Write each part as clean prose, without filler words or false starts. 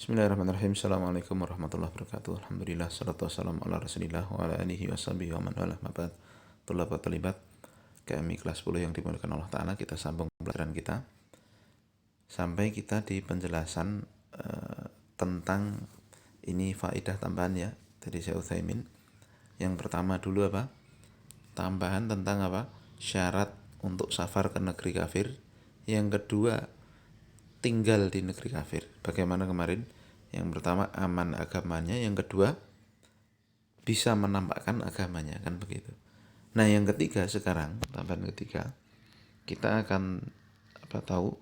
Bismillahirrahmanirrahim. Assalamualaikum warahmatullahi wabarakatuh. Alhamdulillah, salatu wassalamu ala rasulillah wa ala alihi wa sahbihi wa man wala mabad. Tulabat talibat KMI kelas 10 yang dimuliakan Allah Ta'ala. Kita sambung pelajaran kita sampai kita di penjelasan tentang ini faidah tambahan ya dari Syekh Utsaimin. Yang pertama dulu apa? Tambahan tentang apa? Syarat untuk safar ke negeri kafir. Yang kedua, tinggal di negeri kafir. Bagaimana kemarin? Yang pertama aman agamanya, yang kedua bisa menampakkan agamanya, kan begitu. Nah, yang ketiga sekarang, tambahan ketiga, kita akan tahu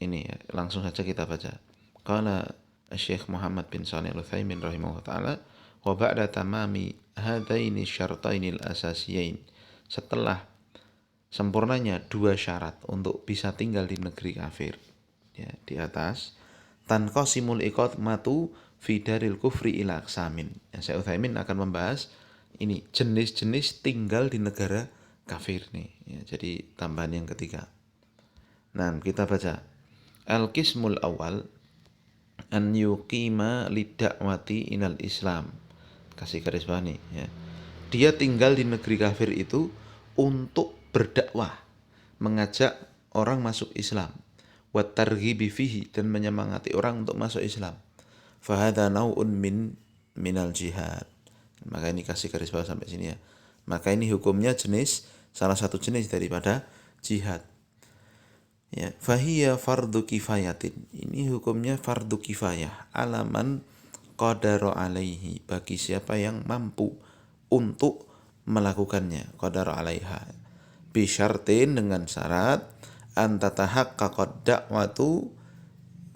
ini ya, langsung saja kita baca. Qala Syekh Muhammad bin Shalih Al-Utsaimin rahimahullah taala, wa ba'da tamami hadaini syartainil asasiyain. Setelah sempurnanya dua syarat untuk bisa tinggal di negeri kafir, ya, di atas, tanqasimul iqamatu fi daril kufri ila aqsamin. Ya, Syekh Utsaimin akan membahas ini jenis-jenis tinggal di negara kafir nih. Ya, jadi tambahan yang ketiga. Nah, kita baca. Al-qismul awal an yuqima lidakwati inal Islam. Kasih garis bawah nih ya. Dia tinggal di negeri kafir itu untuk berdakwah, mengajak orang masuk Islam, wa targhibi fihi, dan menyemangati orang untuk masuk Islam. Fa hadza nau'un minal jihad. Maka ini kasih garis bawah sampai sini ya. Maka ini hukumnya salah satu jenis daripada jihad. Ya, fahiya fardu kifayatin. Ini hukumnya fardu kifayah, alaman qadara alaihi, bagi siapa yang mampu untuk melakukannya, qadara alaiha. Bi syartin, dengan syarat an tatahaqqaqad da'watu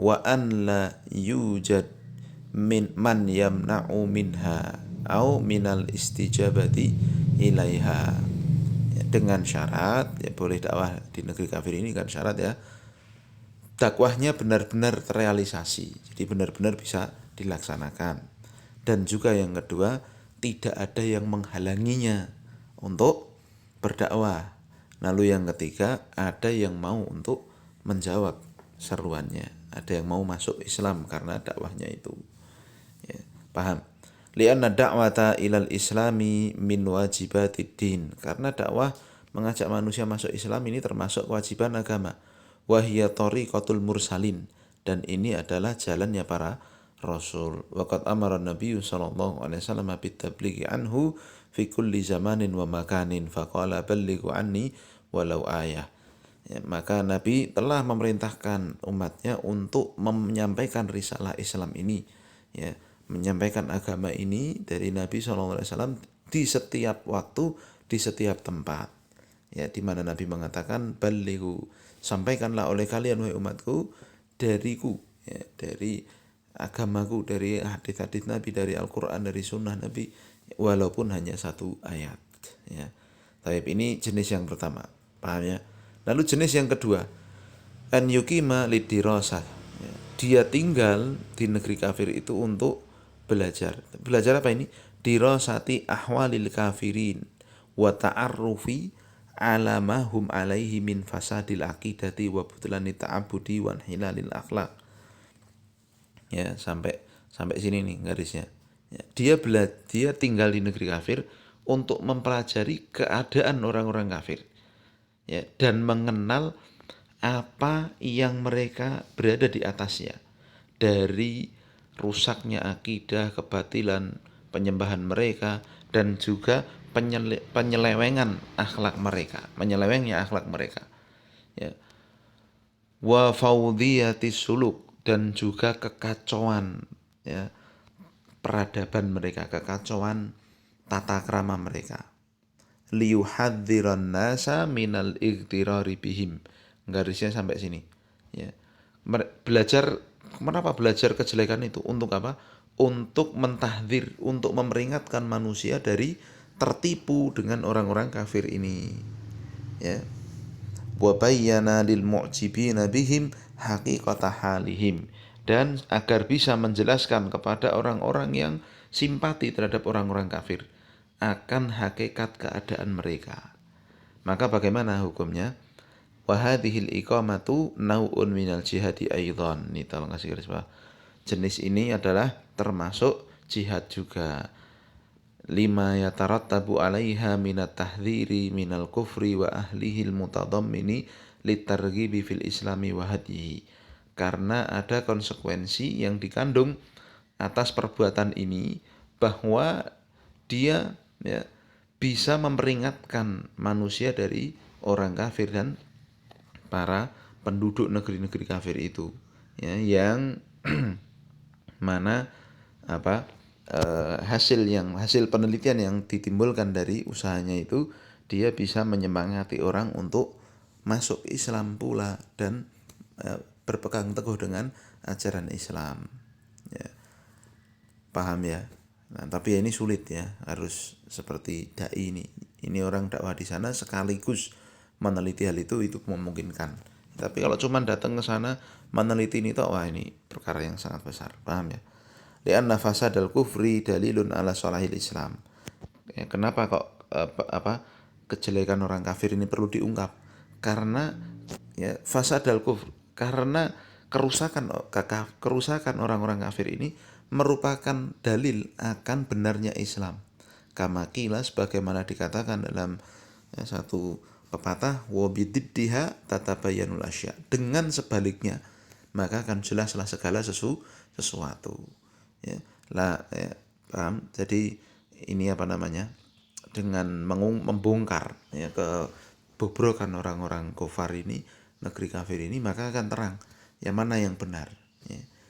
wa an la yujad min man yamna'u minha au minal istijabati ilaiha. Dengan syarat, ya boleh dakwah di negeri kafir ini kan syarat ya, dakwahnya benar-benar terrealisasi, jadi benar-benar bisa dilaksanakan. Dan juga yang kedua, tidak ada yang menghalanginya untuk berdakwah. Lalu yang ketiga, ada yang mau untuk menjawab seruannya, ada yang mau masuk Islam karena dakwahnya itu. Ya, paham? Lianna da'wata ilal islami min wajibatid din. Karena dakwah mengajak manusia masuk Islam ini termasuk kewajiban agama. Wa hiya tariqatul mursalin, dan ini adalah jalannya para rasul. Waqad amara Nabi sallallahu alaihi wasallam bit tablighi anhu fi kulli zamanin wa makanin faqala ballighu anni walau ayah. Ya, maka Nabi telah memerintahkan umatnya untuk menyampaikan risalah Islam ini, ya, menyampaikan agama ini dari Nabi SAW di setiap waktu, di setiap tempat. Ya, di mana Nabi mengatakan balighu, sampaikanlah oleh kalian wahai umatku dariku, ya, dari agamaku, dari hadis-hadis Nabi, dari Al-Quran, dari sunnah Nabi, walaupun hanya satu ayat. Ya. Tapi ini jenis yang pertama, paham ya? Lalu jenis yang kedua, an yuqima lidirasah. Ya. Dia tinggal di negeri kafir itu untuk belajar. Belajar apa ini? Dirasati ahwalil kafirin wa ta'arrufi ala ma hum alaihi min fasadil aqidati wa butlani ta'abudi wa hilalil akhlaq. Ya, sampai sini nih garisnya. Ya, dia tinggal di negeri kafir untuk mempelajari keadaan orang-orang kafir. Ya, dan mengenal apa yang mereka berada di atasnya, dari rusaknya akidah, kebatilan, penyembahan mereka, dan juga penyelewengan akhlak mereka, menyelewengnya akhlak mereka. Ya. Wa faudhiyatis suluk, dan juga kekacauan, ya, peradaban mereka, kekacauan tata krama mereka. Liyuhadziran nasa minal igtirari bihim. Garisnya sampai sini. Ya. Belajar, kenapa belajar kejelekan itu? Untuk apa? Untuk mentahdzir, untuk memperingatkan manusia dari tertipu dengan orang-orang kafir ini. Ya. Wa bayyana lil mu'jibina bihim haqiqata halihim, dan agar bisa menjelaskan kepada orang-orang yang simpati terhadap orang-orang kafir akan hakikat keadaan mereka. Maka bagaimana hukumnya? Wa hadhil iqamatu nau'un minal jihadi aidan. Ini tolong kasih garis bawah. jenis ini adalah termasuk jihad juga. Lima yatarattabu 'alaiha minat tahdhiri minal kufri wa ahlihil mutadammini litarghibi fil islami wa hadyihi. Karena ada konsekuensi yang dikandung atas perbuatan ini, bahwa dia bisa memperingatkan manusia dari orang kafir dan para penduduk negeri-negeri kafir itu, yang mana hasil penelitian yang ditimbulkan dari usahanya itu, dia bisa menyemangati orang untuk masuk Islam pula dan berpegang teguh dengan ajaran Islam. Ya. Paham ya? Nah, tapi ini sulit ya, harus seperti dai ini. Ini orang dakwah di sana sekaligus meneliti hal itu memungkinkan. Tapi kalau cuma datang ke sana meneliti ini wah ini perkara yang sangat besar. Paham ya? Lianna fasadal kufri dalilun ala salahil Islam. Ya, kenapa kok kejelekan orang kafir ini perlu diungkap? Karena fasadal kufr, karena kerusakan orang-orang kafir ini merupakan dalil akan benarnya Islam. Kama qila, sebagaimana dikatakan dalam satu pepatah, wa bididdiha tatabayyanul asya. Dengan sebaliknya maka akan jelaslah segala sesuatu. Paham? Jadi ini dengan membongkar kebobrokan orang-orang kufar ini, negeri kafir ini, maka akan terang yang mana yang benar.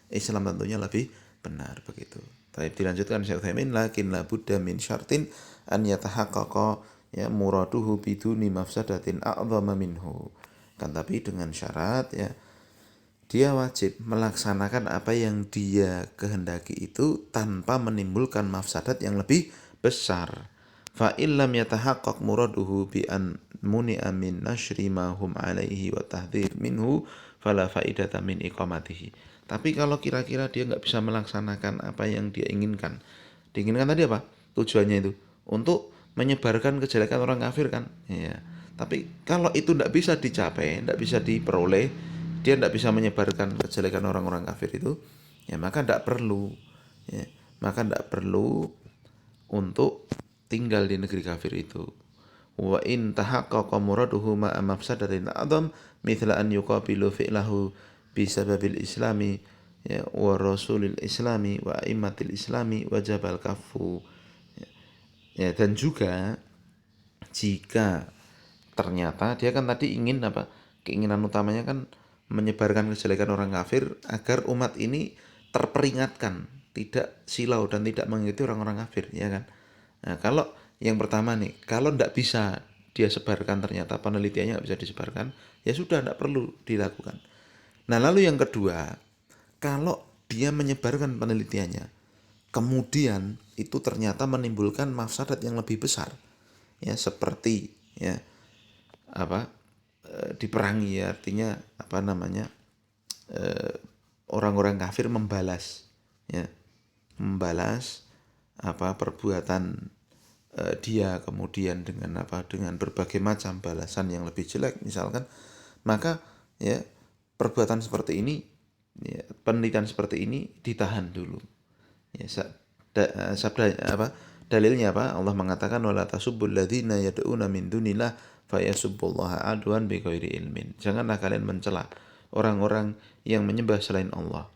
Islam tentunya lebih benar begitu. Tapi dilanjutkan Syekh Utsaimin, lakin la budda min syartin an yatahaqqaqa muraduhu biduni mafsadatin a'dhama minhu. Kan tapi dengan syarat dia wajib melaksanakan apa yang dia kehendaki itu tanpa menimbulkan mafsadat yang lebih besar. Fa illam yatahaqqaq muraduhu bi an muni'a min nashri ma hum alaihi wa tahdhir minhu fala faidata min iqamatihi. Tapi kalau kira-kira dia nggak bisa melaksanakan apa yang dia inginkan. Diinginkan tadi apa? Tujuannya itu untuk menyebarkan kejelekan orang kafir kan. Ya. Tapi kalau itu tidak bisa dicapai, tidak bisa diperoleh, dia tidak bisa menyebarkan kejelekan orang-orang kafir itu, maka tidak perlu. Maka tidak perlu untuk tinggal di negeri kafir itu. Wa in tahaqqaqa muraduhu ma'a mafsadatin a'dham mithla an yuqabilu fi'lahu bisababil islami wa rasulil islami wa immatil islami wajabal kafu. Dan juga jika ternyata dia kan tadi ingin keinginan utamanya kan menyebarkan kejelekan orang kafir agar umat ini terperingatkan, tidak silau dan tidak mengikuti orang-orang kafir, ya kan. Nah, kalau yang pertama nih, kalau tidak bisa dia sebarkan, ternyata penelitiannya nggak bisa disebarkan, ya sudah, tidak perlu dilakukan. Nah, lalu yang kedua, kalau dia menyebarkan penelitiannya, kemudian itu ternyata menimbulkan mafsadat yang lebih besar, seperti diperangi, artinya orang-orang kafir membalas perbuatan dia kemudian dengan berbagai macam balasan yang lebih jelek misalkan, maka perbuatan seperti ini, penelitian seperti ini ditahan dulu. Dalilnya Allah mengatakan wala tasubbul ladzina yad'una min dunillah fayasubbullaha adwan bighairi ilmin. Janganlah kalian mencela orang-orang yang menyembah selain Allah.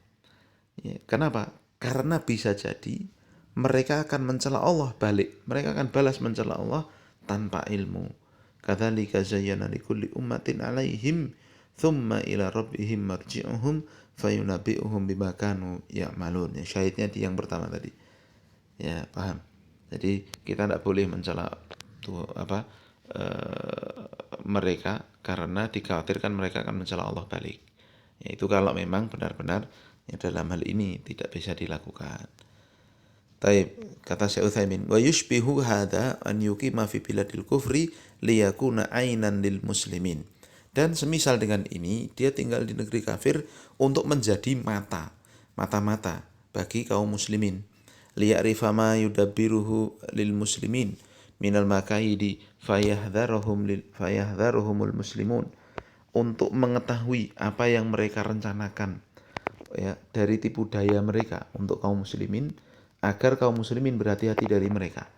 Kenapa? Karena bisa jadi mereka akan mencela Allah balik. Mereka akan balas mencela Allah tanpa ilmu. Kadzalika zayyana likulli ummatin 'alaihim thumma ila rabbihim marji'uhum fayunabbi'uhum bima kanu ya'malun. Syahidnya di yang pertama tadi. Ya, paham. Jadi kita tidak boleh mencela mereka karena dikhawatirkan mereka akan mencela Allah balik. Itu kalau memang benar-benar dalam hal ini tidak bisa dilakukan. Taib, kata Syekh Utsaimin, wa yushbihu hadza an yuqima fi biladil kufri liyakuna ainan lil muslimin. Dan semisal dengan ini, dia tinggal di negeri kafir untuk menjadi mata-mata bagi kaum muslimin. Liya'rifa ma yudabbiruhu lil muslimin minal makaidi fayahdharuhumul muslimun. Untuk mengetahui apa yang mereka rencanakan ya dari tipu daya mereka untuk kaum muslimin, agar kaum muslimin berhati-hati dari mereka.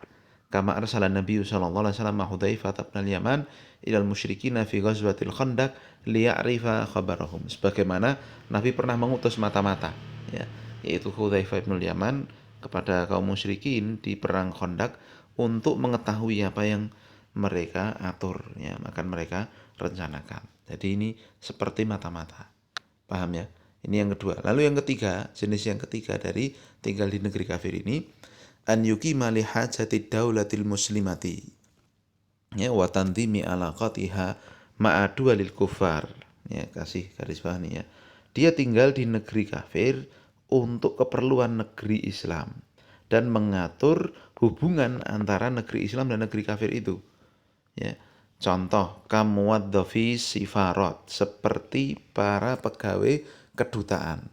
Kama arsala Nabi sallallahu alaihi wasallam Hudzaifah bin al-Yaman ilal musyrikin fi ghazwatil Khandaq liya'rifa khabarahum. Sebagaimana Nabi pernah mengutus mata-mata, ya, yaitu Hudzaifah bin al-Yaman kepada kaum musyrikin di perang Khandaq untuk mengetahui apa yang mereka atur, ya, akan mereka rencanakan. Jadi ini seperti mata-mata. Paham ya? Ini yang kedua. Lalu yang ketiga, jenis yang ketiga dari tinggal di negeri kafir ini, an yuqima li hajati daulatil muslimati, ya, wa tanzimi alaqatiha ma'adu lil kufar. Ya, kasih garis bawah nih ya. Dia tinggal di negeri kafir untuk keperluan negeri Islam dan mengatur hubungan antara negeri Islam dan negeri kafir itu. Ya. Contoh, kamuwaddofi sifarat, seperti para pegawai kedutaan.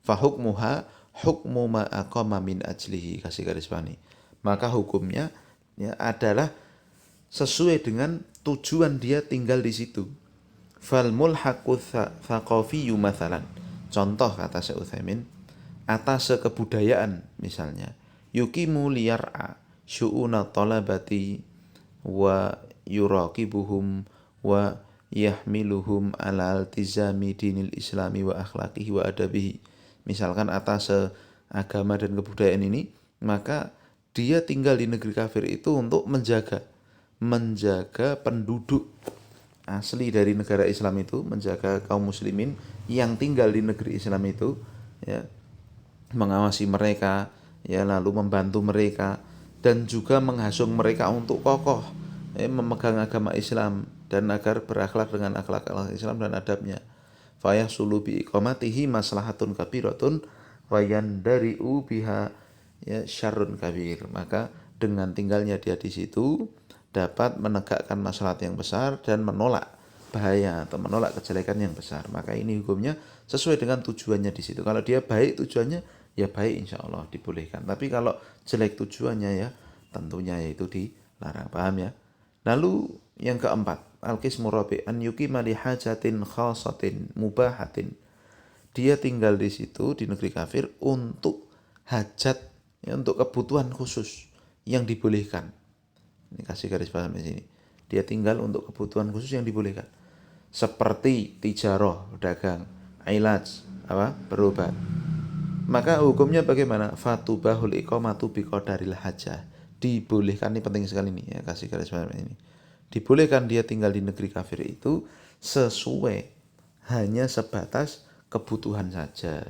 Fahukmuha hukmu ma aqama min ajlihi, kasih garis bawah. Maka hukumnya, ya, adalah sesuai dengan tujuan dia tinggal di situ. Fal mulhaqu thaqafiyyu mathalan. Contoh kata Syekh Utsaimin, atas kebudayaan misalnya, yuqimu liyar'a syu'una talabati wa yuraqibuhum wa yahmiluhum ala altizami dinil islami wa akhlaqihi wa adabihi. Misalkan atas agama dan kebudayaan ini, maka dia tinggal di negeri kafir itu untuk menjaga penduduk asli dari negara Islam itu, menjaga kaum muslimin yang tinggal di negeri Islam itu, ya, mengawasi mereka, ya, lalu membantu mereka dan juga menghasung mereka untuk kokoh, memegang agama Islam dan agar berakhlak dengan akhlak Islam dan adabnya. Fayahsulu bi iqamatihi maslahatun kabiratun wa yandari'u biha, ya, syarrun kabir. Maka dengan tinggalnya dia di situ dapat menegakkan maslahat yang besar dan menolak bahaya atau menolak kejelekan yang besar. Maka ini hukumnya sesuai dengan tujuannya di situ. Kalau dia baik tujuannya, ya baik, insya Allah dibolehkan. Tapi kalau jelek tujuannya, ya tentunya yaitu dilarang. Paham ya? Lalu yang keempat, al-qismu rabi' an yuqima li hajatin khasatin mubahatin. Dia tinggal di situ di negeri kafir untuk hajat, ya, untuk kebutuhan khusus yang dibolehkan. Ini kasih garis bawah di sini. Dia tinggal untuk kebutuhan khusus yang dibolehkan. Seperti tijaroh, dagang, ilaj, apa? Berobat. Maka hukumnya bagaimana? Fatubahul iqamatu biqadaril hajah. Dibolehkan, ini penting sekali nih, ya, kasih garis bawah ini. Dibolehkan dia tinggal di negeri kafir itu sesuai hanya sebatas kebutuhan saja.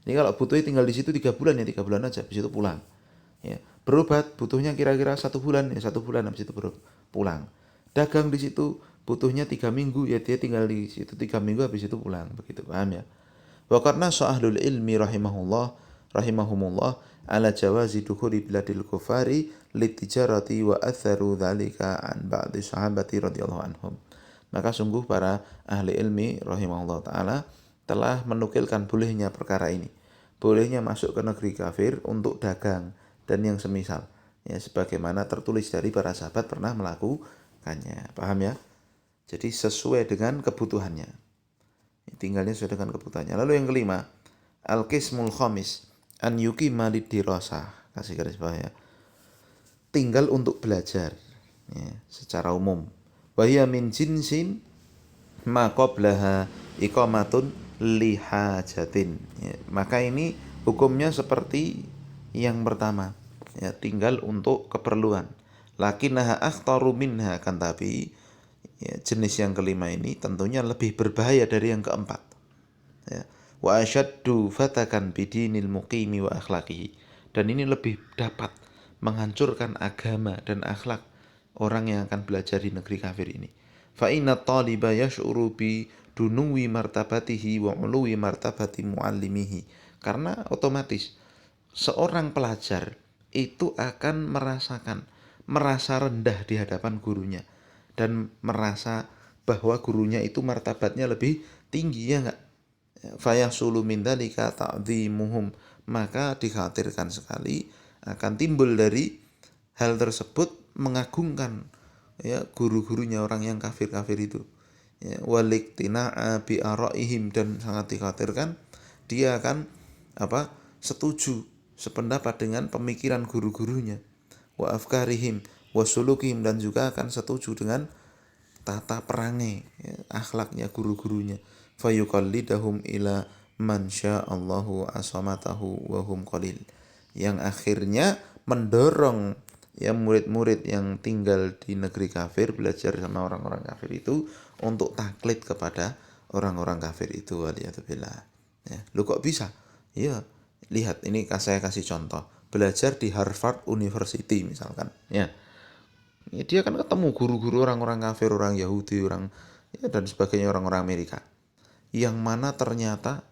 Ini kalau butuhnya tinggal di situ 3 bulan, ya 3 bulan aja, habis itu pulang. Ya, berobat butuhnya kira-kira 1 bulan, ya 1 bulan, habis itu pulang. Dagang di situ butuhnya 3 minggu, ya dia tinggal di situ 3 minggu, habis itu pulang. Begitu, paham ya? Wa qarna ahlul ilmi rahimahumullah ala jawazi dukhuli biladil kufari litijarati wa atharu dzalika an ba'di sahabati radhiyallahu anhum. Maka sungguh para ahli ilmi rahimahullah taala telah menukilkan bolehnya perkara ini. Bolehnya masuk ke negeri kafir untuk dagang dan yang semisal, ya, sebagaimana tertulis dari para sahabat pernah melakukannya. Paham ya? Jadi sesuai dengan kebutuhannya, tinggalnya sesuai dengan kebutuhannya. Lalu yang kelima, al-qismul khamis an yuqima lidirasah, kasih garis bawah ya, tinggal untuk belajar, ya, secara umum. Wa hiya min jinsin ma qablaha iqamatun lihajatin, ya, maka ini hukumnya seperti yang pertama, ya, tinggal untuk keperluan. Lakinnaha akhtaru minha, kan tapi, ya, jenis yang kelima ini tentunya lebih berbahaya dari yang keempat, ya. Wa asyaddu fatakan bidinil muqimi wa akhlaqihi, dan ini lebih dapat menghancurkan agama dan akhlak orang yang akan belajar di negeri kafir ini. Fa inna taliba yash'uru bi dunuwi martabatihi wa uluwi martabati muallimihi, karena otomatis seorang pelajar itu akan merasa rendah di hadapan gurunya dan merasa bahwa gurunya itu martabatnya lebih tinggi, ya enggak? Fayahsulu min dzalika ta'dhimuhum, maka dikhawatirkan sekali akan timbul dari hal tersebut mengagungkan, ya, guru-gurunya orang yang kafir-kafir itu, ya, waliktina'a bi araihim, dan sangat dikhawatirkan dia akan setuju sependapat dengan pemikiran guru-gurunya, wa afkarihim wa sulukihim, dan juga akan setuju dengan tata perangai, akhlaknya guru-gurunya. Fayuqallidahum ila man sya'allahu asamatahu wa hum qalil, yang akhirnya mendorong murid-murid yang tinggal di negeri kafir belajar sama orang-orang kafir itu untuk taklid kepada orang-orang kafir itu, waliyadzubillah. Lu kok bisa? Ya, lihat ini saya kasih contoh. Belajar di Harvard University misalkan, ya dia kan ketemu guru-guru orang-orang kafir, orang Yahudi, dan sebagainya, orang-orang Amerika, yang mana ternyata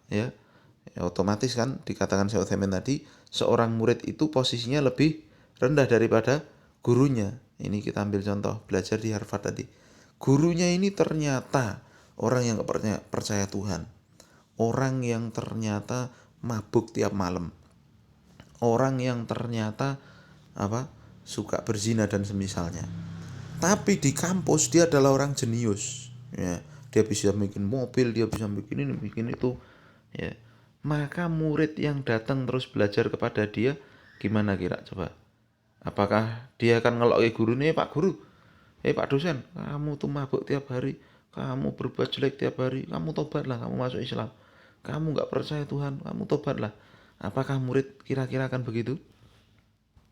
otomatis kan dikatakan Syekh Utsaimin tadi, seorang murid itu posisinya lebih rendah daripada gurunya. Ini kita ambil contoh belajar di Harvard tadi. Gurunya ini ternyata orang yang gak percaya Tuhan, orang yang ternyata mabuk tiap malam, orang yang ternyata suka berzina dan semisalnya. Tapi di kampus dia adalah orang jenius, ya. Dia bisa bikin mobil, dia bisa bikin ini, bikin itu, ya. Maka murid yang datang terus belajar kepada dia, gimana kira coba? Apakah dia akan ngeloki guru nih, Pak Guru, Pak dosen, kamu tuh mabuk tiap hari, kamu berbuat jelek tiap hari, kamu tobatlah, kamu masuk Islam, kamu gak percaya Tuhan, kamu tobatlah. Apakah murid kira-kira akan begitu?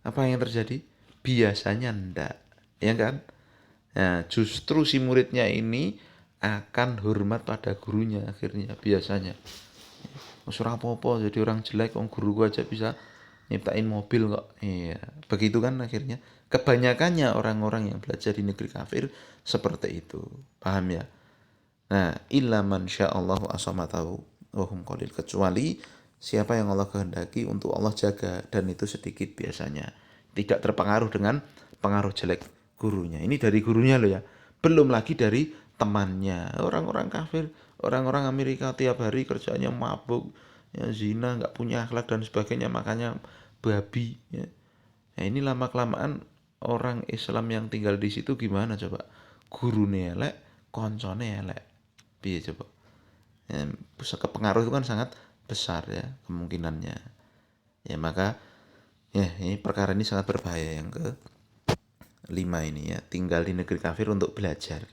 Apa yang terjadi? Biasanya enggak, ya kan? Nah, justru si muridnya ini akan hormat pada gurunya akhirnya, biasanya. Ora apa-apa jadi orang jelek, guru gua aja bisa nyiptain mobil kok. Iya, begitu kan akhirnya. Kebanyakannya orang-orang yang belajar di negeri kafir seperti itu. Paham ya? Nah, illa man sya'allahu asamatahu wa hum qalil, kecuali siapa yang Allah kehendaki untuk Allah jaga, dan itu sedikit biasanya. Tidak terpengaruh dengan pengaruh jelek gurunya. Ini dari gurunya loh ya. Belum lagi dari temannya. Orang-orang kafir, orang-orang Amerika tiap hari kerjanya mabuk, ya, zina, nggak punya akhlak dan sebagainya, makanya babi, ya. Nah, ini lama-kelamaan orang Islam yang tinggal di situ gimana coba? Gurune elek, koncone elek. Piye coba? Ya, kepengaruh itu kan sangat besar ya kemungkinannya. Ya maka ini perkara ini sangat berbahaya. Yang ke 5 ini, ya, tinggal di negeri kafir untuk belajar.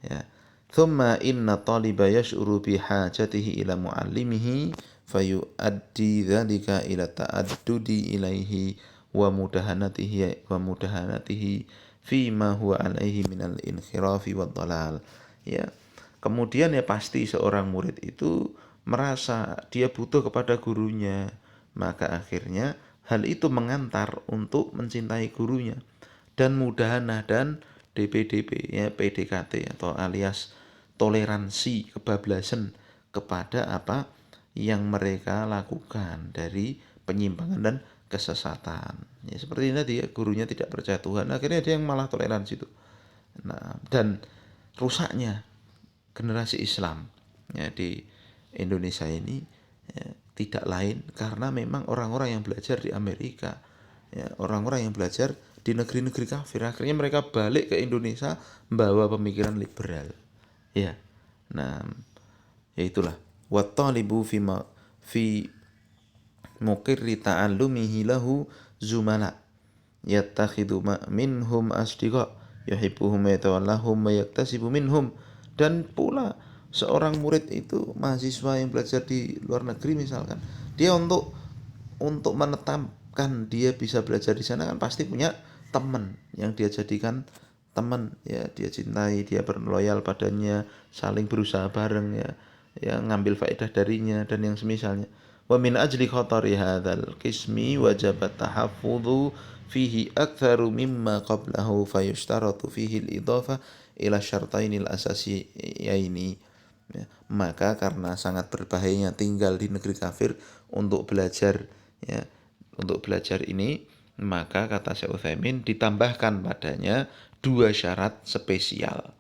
Ya. Thumma inna taliba yash'uru bihajatihi ila muallimihi fayuaddi dzalika ila ta'addudi ilaihi wa mudahanatihi fima huwa alaihi minal inkhirafi wad dhalal. Ya. Kemudian ya pasti seorang murid itu merasa dia butuh kepada gurunya, maka akhirnya hal itu mengantar untuk mencintai gurunya dan mudahanah dan DPDP, ya, PDKT atau alias toleransi kebablasan kepada apa yang mereka lakukan dari penyimpangan dan kesesatan. Ya, seperti ini tadi, ya, gurunya tidak percaya Tuhan, akhirnya dia yang malah toleransi itu. Nah, dan rusaknya generasi Islam, ya, di Indonesia ini, ya, tidak lain karena memang orang-orang yang belajar di Amerika, ya, orang-orang yang belajar di negeri-negeri kafir, akhirnya mereka balik ke Indonesia membawa pemikiran liberal, ya. Nah, ya itulah wa talibu fi muqirri ta'allumihi lahu zumala yattakhidhu minhum asdiqa yuhibbuhum wa yatawallahum wa yaktasibu minhum. Dan pula seorang murid itu, mahasiswa yang belajar di luar negeri misalkan, dia untuk menetapkan dia bisa belajar di sana kan pasti punya teman yang dia jadikan teman, ya, dia cintai, dia berloyal padanya, saling berusaha bareng, ya ngambil faedah darinya dan yang semisalnya. Wa min ajli khatari hadzal qismi wajabat tahaffudhu fihi aktsaru mimma qablahu fayushtaratu fihi al-idafa ila syartainil asasiyaini. Ya, maka karena sangat berbahayanya tinggal di negeri kafir untuk belajar, ya, untuk belajar ini, maka kata Syekh Utsaimin ditambahkan padanya 2 syarat spesial.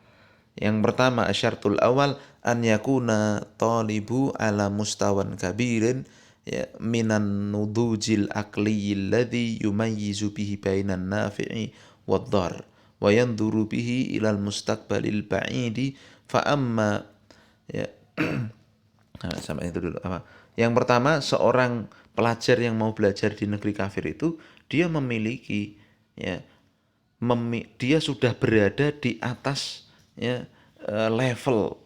Yang pertama, syaratul awal an yakuna talibu ala mustawan kabirin, ya, minan nudujil aqliyil ladzi yumayyizu bihi bainan nafi'i wad dhar wa yanduru bihi ilal mustaqbalil ba'idi fa amma, ya. Nah, sampai itu dulu Yang pertama, seorang pelajar yang mau belajar di negeri kafir itu dia memiliki ya dia sudah berada di atas ya level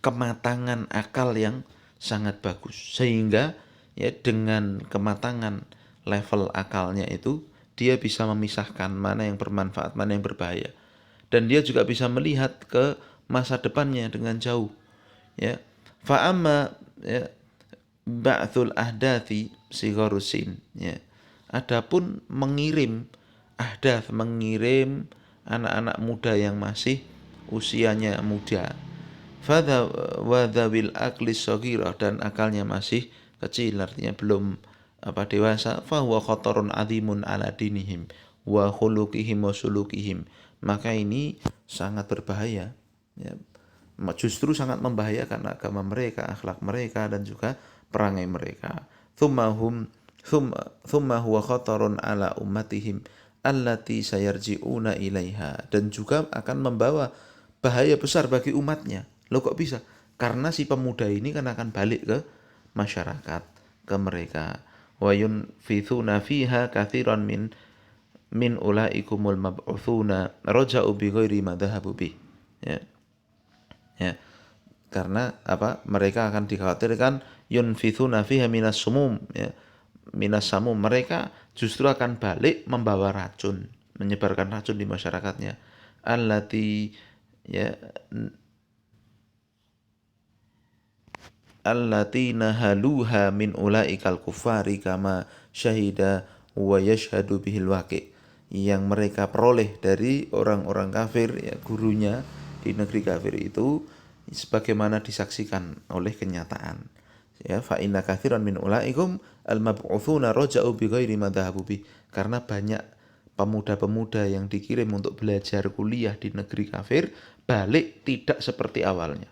kematangan akal yang sangat bagus, sehingga ya dengan kematangan level akalnya itu dia bisa memisahkan mana yang bermanfaat, mana yang berbahaya, dan dia juga bisa melihat ke masa depannya dengan jauh. Ya, fa'amma ya, ba'thul ahdathi sigharusin, ya. Adapun mengirim anak-anak muda yang masih usianya muda, fadha wadawil akli saghirah, dan akalnya masih kecil, artinya belum dewasa, fahuwa khatarun azimun ala dinihim wa khuluqihim wa sulukihim, maka ini sangat berbahaya, ya. Justru sangat membahayakan agama mereka, akhlak mereka, dan juga perangai mereka. Thumma huwa khatarun ala ummatihim allati sayarji'una ilaiha, dan juga akan membawa bahaya besar bagi umatnya. Loh kok bisa? Karena si pemuda ini kan akan balik ke masyarakat, ke mereka. Wa yunfithuna fiha katsiran min ulaikumul mab'utsuna raja'u bi ghairi ma dhahabu bih. Ya. Ya. Karena mereka akan dikhawatirkan yunfithuna fiha minas sumum, ya. Minas samum, mereka justru akan balik membawa racun, menyebarkan racun di masyarakatnya. Allati ya allati nahaluha min ulaikal kufari kama syahida wa yashhadu bihil waqi, yang mereka peroleh dari orang-orang kafir, ya, gurunya di negeri kafir itu, sebagaimana disaksikan oleh kenyataan. Ya, fa inna katsiran min ulaikum al-mab'utsuna raja'u bi ghairi ma dhahabu bi, karena banyak pemuda-pemuda yang dikirim untuk belajar kuliah di negeri kafir balik tidak seperti awalnya.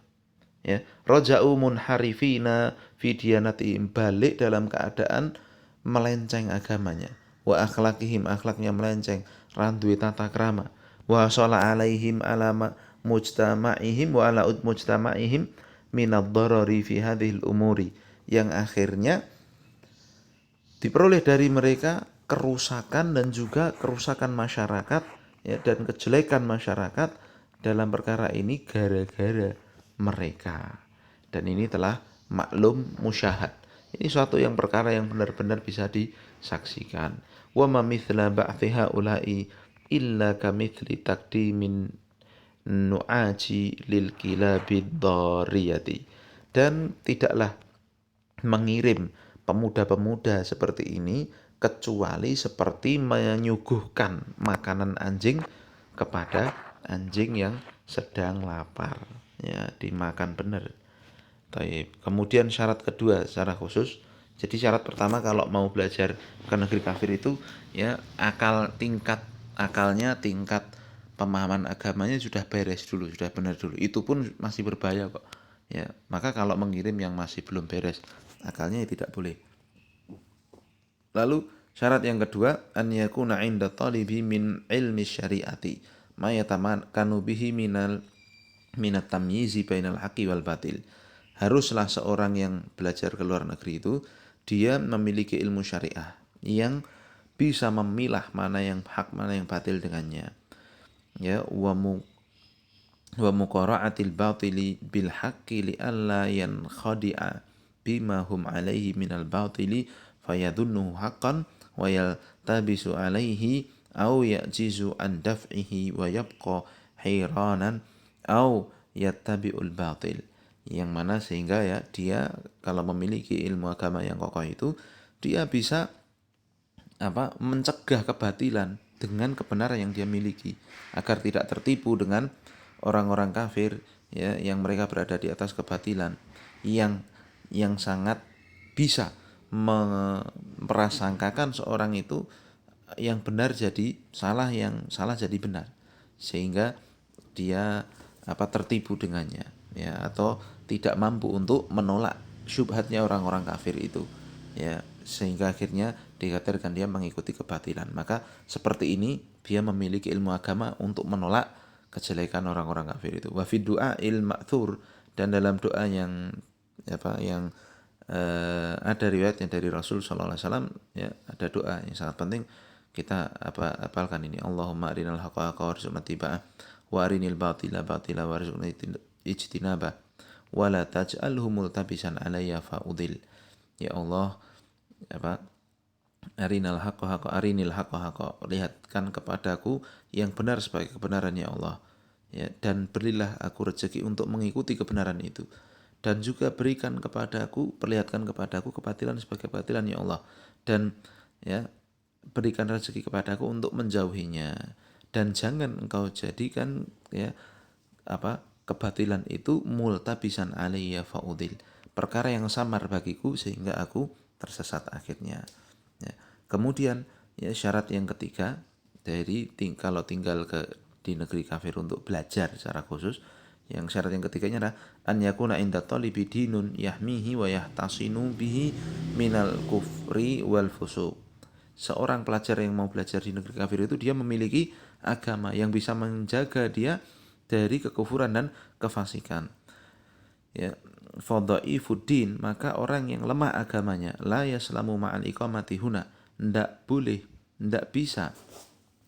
Ya, raja'u munharifina fi diyanatihim, balik dalam keadaan melenceng agamanya, wa akhlaqihim, akhlaknya melenceng, randuwe tata krama, wa shala alaihim alama mujtama'ihim wa ala mujtama'ihim minad darari fi hadhil umuri, yang akhirnya diperoleh dari mereka kerusakan dan juga kerusakan masyarakat, ya, dan kejelekan masyarakat dalam perkara ini gara-gara mereka. Dan ini telah maklum musyahad. Ini suatu yang perkara yang benar-benar bisa disaksikan. Wa ma mithla ba'thi haula'i illa kamithli taqdimin nu'aji lil kilabid dariyati, dan tidaklah mengirim pemuda-pemuda seperti ini kecuali seperti menyuguhkan makanan anjing kepada anjing yang sedang lapar, ya, dimakan benar. Kemudian syarat kedua secara khusus. Jadi syarat pertama kalau mau belajar ke negeri kafir itu, ya, tingkat pemahaman agamanya sudah beres dulu, sudah benar dulu. Itu pun masih berbahaya kok. Ya, maka kalau mengirim yang masih belum beres akalnya, ya tidak boleh. Lalu syarat yang kedua, an yakuna 'inda talibi min ilmi syariati ma yatamakkanu bihi minat tamyizi bainal haqqi wal batil. Haruslah seorang yang belajar ke luar negeri itu dia memiliki ilmu syariah yang bisa memilah mana yang hak, mana yang batil dengannya. Ya, wa muqara'atil batili bil haqqi li alla yankhadi'a bima hum alaihi minal batili fayadhunnuhu haqqan wa yaltabisu alaihi au ya'jizu an daf'ihi wa yabqa hiranan au yattabi'ul batil, yang mana sehingga ya dia kalau memiliki ilmu agama yang kokoh itu dia bisa mencegah kebatilan dengan kebenaran yang dia miliki, agar tidak tertipu dengan orang-orang kafir, ya, yang mereka berada di atas kebatilan yang sangat bisa memprasangkakan seorang itu yang benar jadi salah, yang salah jadi benar, sehingga dia tertipu dengannya, ya, atau tidak mampu untuk menolak syubhatnya orang-orang kafir itu, ya, sehingga akhirnya dikatakan dia mengikuti kebatilan. Maka seperti ini dia memiliki ilmu agama untuk menolak kejelekan orang-orang kafir itu. Wa fi du'a il ma'thur, dan dalam doa yang ada riwayatnya dari Rasul sallallahu alaihi wasallam, ya, ada doa yang sangat penting kita hafalkan ini. Allahumma arinal haqqa haqqa warzuqna tiba'ah wa arinil batila batila warzuqna ijtinabah wa la taj'alhu multabisan alayya fa'udil. Ya Allah, apa, arinal haqqa haqqa, arinil haqqa haqqa, lihatkan kepadaku yang benar sebagai kebenaran ya Allah, ya, dan berilah aku rezeki untuk mengikuti kebenaran itu, dan juga berikan kepadaku, perlihatkan kepadaku kebatilan sebagai kebatilan ya Allah, dan ya, berikan rezeki kepadaku untuk menjauhinya, dan jangan engkau jadikan, ya, apa, kebatilan itu multabisan alayya faudil, perkara yang samar bagiku sehingga aku tersesat akhirnya, ya. Kemudian, ya, syarat yang ketiga dari kalau tinggal di negeri kafir untuk belajar secara khusus, yang syarat yang ketiganya adalah an yakuna inda talibi dinun yahmihi wa yahtasinu bihi minal kufri wal fusuq. Seorang pelajar yang mau belajar di negeri kafir itu dia memiliki agama yang bisa menjaga dia dari kekufuran dan kefasikan. Ya, fadhaifuddin, maka orang yang lemah agamanya, la yaslamu ma'al iqamati huna, ndak boleh, ndak bisa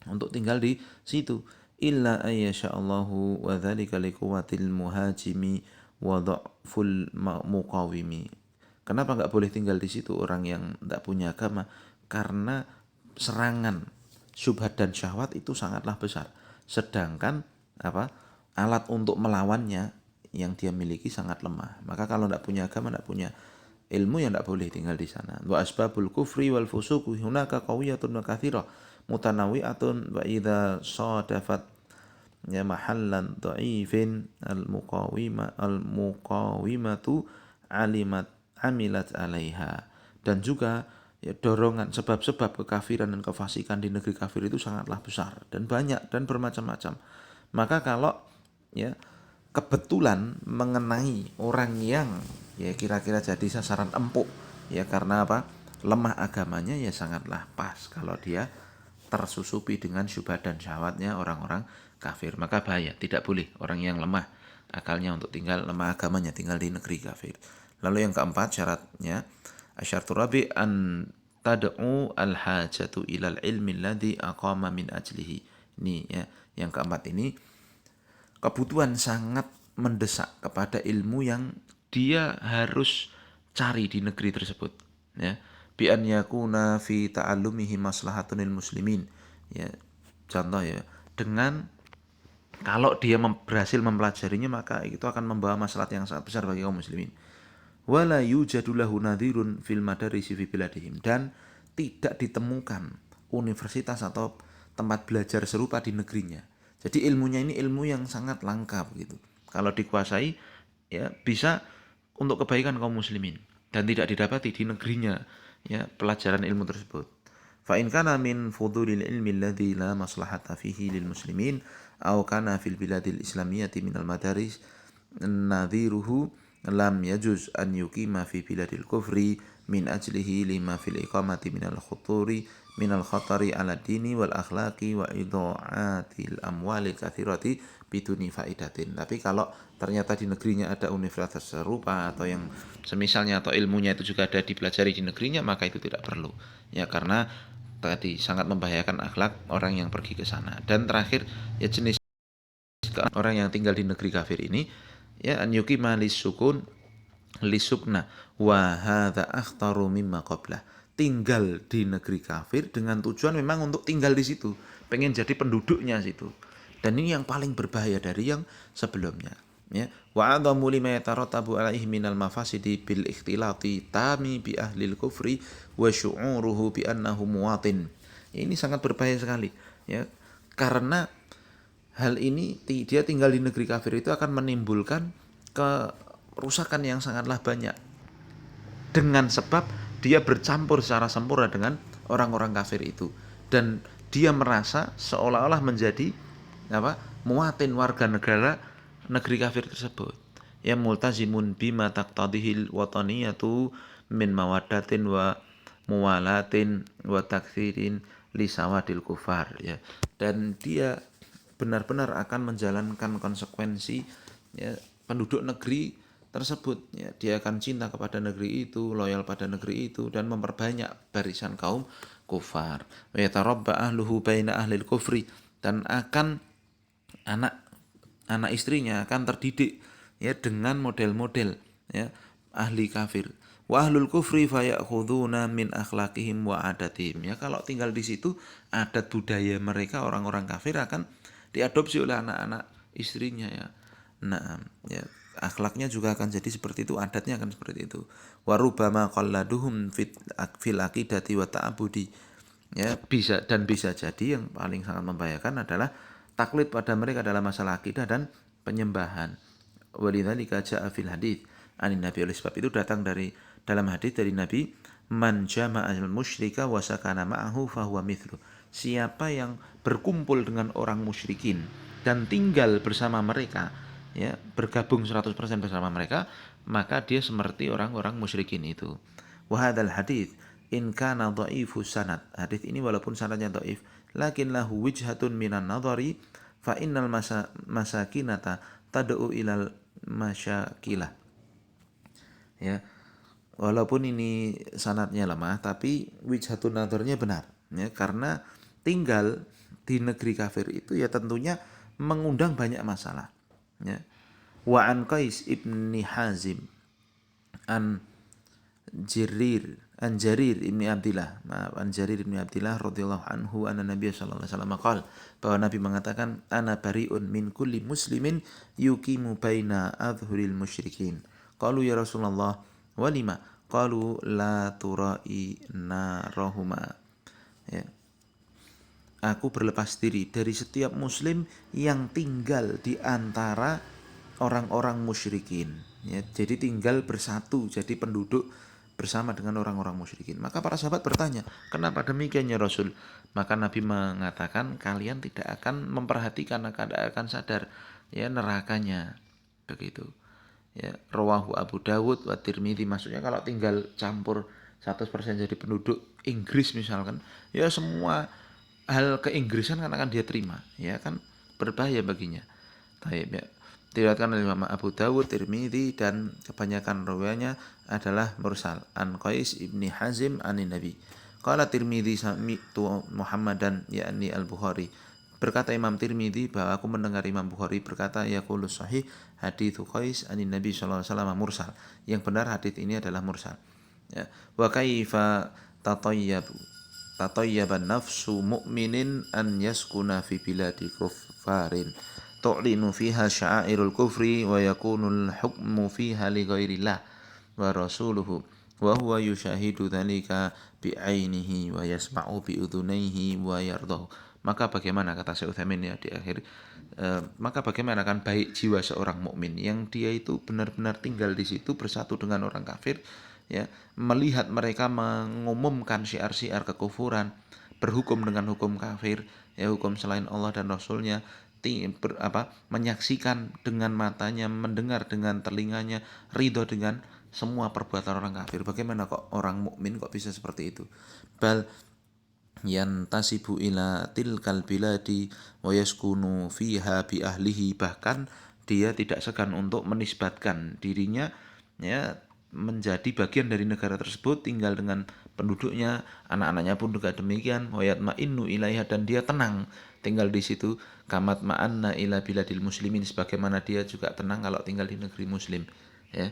untuk tinggal di situ, illa ayyasha'allahu wa dzalika liquwatil muhajimi wa dha'ful muqawimi. Kenapa nggak boleh tinggal di situ orang yang nggak punya agama? Karena serangan syubhat dan syahwat itu sangatlah besar. Sedangkan apa, alat untuk melawannya yang dia miliki sangat lemah. Maka kalau nggak punya agama, nggak punya ilmu, ya nggak boleh tinggal di sana. Wa asbabul kufri wal fusuqi hunaka qawiyatun wa katsirah mutanawi'atun wa idza sadafat ya mahallan dha'ifin al muqawimatu amilat alaiha. Dan juga, ya, dorongan sebab-sebab kekafiran dan kefasikan di negeri kafir itu sangatlah besar dan banyak dan bermacam-macam. Maka kalau, ya, kebetulan mengenai orang yang, ya, kira-kira jadi sasaran empuk, ya, karena apa, lemah agamanya, ya sangatlah pas kalau dia tersusupi dengan syubhat dan syahwatnya orang-orang kafir. Maka bahaya, tidak boleh orang yang lemah akalnya untuk tinggal, lemah agamanya tinggal di negeri kafir. Lalu yang keempat syaratnya, asyartu rabi an tad'u al-hajatu ilal ilmi alladhi aqama min ajlihi. Ini, ya, yang keempat ini, kebutuhan sangat mendesak kepada ilmu yang dia harus cari di negeri tersebut, ya, bi an yakuna fi ta'allumihi maslahatun lil muslimin, ya, contoh, ya, dengan kalau dia berhasil mempelajarinya maka itu akan membawa maslahat yang sangat besar bagi kaum muslimin. Wala yujadu lahu nadhirun fil madarisi fi biladihim, dan tidak ditemukan universitas atau tempat belajar serupa di negerinya. Jadi ilmunya ini ilmu yang sangat langka begitu. Kalau dikuasai, ya, bisa untuk kebaikan kaum muslimin dan tidak didapati di negerinya, ya, pelajaran ilmu tersebut. Fa in kana min fudulil ilmi alladhi la maslahata fihi lil muslimin aw kana fil biladil islamiyyati minal madaris nadhiruhu lam yajuz an yuqima fi biladil kufri min ajlihi lima fil iqamati minal khatari ala dini wal akhlaqi wa idha'atil amwalil kathirati biduni faidatin. Tapi kalau ternyata di negerinya ada universitas serupa atau yang semisalnya, atau ilmunya itu juga ada dipelajari di negerinya, maka itu tidak perlu, ya, karena tadi sangat membahayakan akhlak orang yang pergi ke sana. Dan terakhir, ya, jenis orang yang tinggal di negeri kafir ini, ya, an yuqima lisukun lisukna wa hadza akhtaru mimma qablah. Tinggal di negeri kafir dengan tujuan memang untuk tinggal di situ, pengen jadi penduduknya situ. Dan ini yang paling berbahaya dari yang sebelumnya, ya. Wa adamu lima yatarattabu alaihi minal mafasidi bil ikhtilati tami bi ahlil kufri wa syu'uruhu bi annahu muwatin. Ini sangat berbahaya sekali, ya, karena hal ini, dia tinggal di negeri kafir itu akan menimbulkan kerusakan yang sangatlah banyak, dengan sebab dia bercampur secara sempurna dengan orang-orang kafir itu, dan dia merasa seolah-olah menjadi apa, muwatin, warga negara negeri kafir tersebut, ya, multazimun bima taqtadihil wataniyatu min mawaddatin wa muwalatin wa taktsirin li sawadil kufar, ya, dan dia benar-benar akan menjalankan konsekuensi, ya, penduduk negeri tersebut, ya, dia akan cinta kepada negeri itu, loyal pada negeri itu, dan memperbanyak barisan kaum kufar. Wa yatarabba ahluhu baina ahlil kufri, dan akan anak anak istrinya akan terdidik, ya, dengan model-model, ya, ahli kafir. Wa ahlul kufri fayakhuduna min akhlaqihim wa adatihim. Ya, kalau tinggal di situ, adat budaya mereka orang-orang kafir akan diadopsi oleh anak-anak istrinya, ya. Nah, ya, akhlaknya juga akan jadi seperti itu, adatnya akan seperti itu. Wa rubbama qalladuhum fil aqidati wa ta'budi. Ya, bisa jadi yang paling sangat membahayakan adalah taklid pada mereka dalam masalah akidah dan penyembahan. Walidzalika ja'a fil hadits anin Nabi, oleh sebab itu datang dalam hadis dari Nabi, man jama'al musyrika wa sakana ma'ahu fahuwa mithlu. Siapa yang berkumpul dengan orang musyrikin dan tinggal bersama mereka, ya, bergabung 100% bersama mereka, maka dia seperti orang-orang musyrikin itu. Wa hadzal hadits in kana dhaifu sanad. Hadis ini walaupun sanadnya dhaif, lakin lahu wijhatun minan nadhari fa innal masakinata tad'u ilal masyakilah. Ya, walaupun ini sanadnya lemah, tapi wijhatun nadharnya benar, ya, karena tinggal di negeri kafir itu ya tentunya mengundang banyak masalah, ya. Wa an Qais ibni Hazim an Jarir ibni Abdillah, an Jarir ibni Abdillah radhiyallahu anhu anna Nabi sallallahu alaihi wasallam qala, bahwa Nabi mengatakan, ana bariun min kulli muslimin yuqimu baina adhhuril musyrikin. Qalu ya Rasulullah walima? Qalu la turai narahuma. Ya. Aku berlepas diri dari setiap muslim yang tinggal di antara orang-orang musyrikin, ya, jadi tinggal bersatu, jadi penduduk bersama dengan orang-orang musyrikin. Maka para sahabat bertanya, kenapa demikian ya Rasul? Maka Nabi mengatakan, kalian tidak akan memperhatikan, akan sadar, ya, nerakanya, begitu. Ya, rawahu Abu Dawud wa Tirmidzi. Maksudnya kalau tinggal campur 100% jadi penduduk Inggris misalkan, ya semua hal keinggrisan kan akan dia terima, ya kan, berbahaya baginya. Taib, ya. Diriwayatkan oleh Imam Abu Dawud, Tirmidzi, dan kebanyakan rawinya adalah mursal an Qais ibni Hazim anin Nabi. Qala Tirmidzi sami'tu Muhammadan yakni al-Bukhari. Berkata Imam Tirmidzi bahwa aku mendengar Imam Bukhari berkata, yaqulu sahih haditsu Qais anin Nabi sallallahu alaihi wasallam mursal. Yang benar hadits ini adalah mursal. Ya. Wa kaifa tatayyaban nafsu mu'minin an yaskuna fi biladi kuffarin tu'linu fiha sya'airul kufri wa yakunul hukmu fiha li ghairillah wa rasuluhu wa huwa yushahidu dhalika bi'ainihi wa yasma'u bi udhunaihi wa yardahu. Maka bagaimana, kata Syekh Utsaimin, ya, di akhir, maka bagaimana kan baik jiwa seorang mukmin yang dia itu benar-benar tinggal di situ bersatu dengan orang kafir, ya, melihat mereka mengumumkan syiar-syiar kekufuran, berhukum dengan hukum kafir, ya, hukum selain Allah dan Rasulnya, menyaksikan dengan matanya, mendengar dengan telinganya, ridho dengan semua perbuatan orang kafir. Bagaimana kok orang mukmin kok bisa seperti itu? Bal yantasibu ila tilkal biladi wa yaskunu fiha bi ahlihi, bahkan dia tidak segan untuk menisbatkan dirinya, ya, menjadi bagian dari negara tersebut, tinggal dengan penduduknya, anak-anaknya pun juga demikian. Wa yatma'innu ilaiha, dan dia tenang tinggal di situ. Kamat ma'anna ila biladil muslimin, sebagaimana dia juga tenang kalau tinggal di negeri muslim, ya.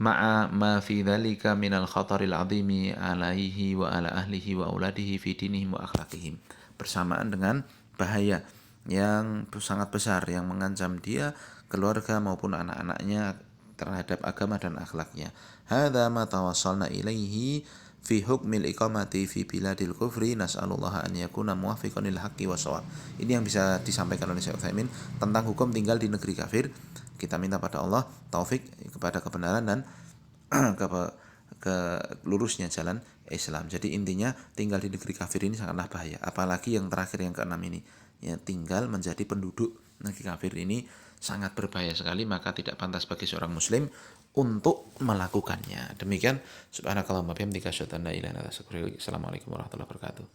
Ma'a ma fi dzalika minal khataril 'azimi 'alaihi wa 'ala ahlihi wa auladihi fi dinihim wa akhlaqihim. Bersamaan dengan bahaya yang sangat besar yang mengancam dia, keluarga maupun anak-anaknya terhadap agama dan akhlaknya. Hadza ma tawassalna ilaihi fi hukmil iqamati fi biladil kufri, nas'alullah an yakuna muwaffiqan lil haqqi was shawab. Ini yang bisa disampaikan oleh Syekh Utsaimin tentang hukum tinggal di negeri kafir. Kita minta pada Allah taufik kepada kebenaran dan ke lurusnya jalan Islam. Jadi intinya tinggal di negeri kafir ini sangatlah bahaya. Apalagi yang terakhir, yang keenam ini, ya, tinggal menjadi penduduk negeri kafir ini sangat berbahaya sekali, maka tidak pantas bagi seorang muslim untuk melakukannya. Demikian, subhanakallahumma bihamdika asyhadu an la ilaha illa anta astaghfiruka wa atubu ilaik. Assalamualaikum warahmatullahi wabarakatuh.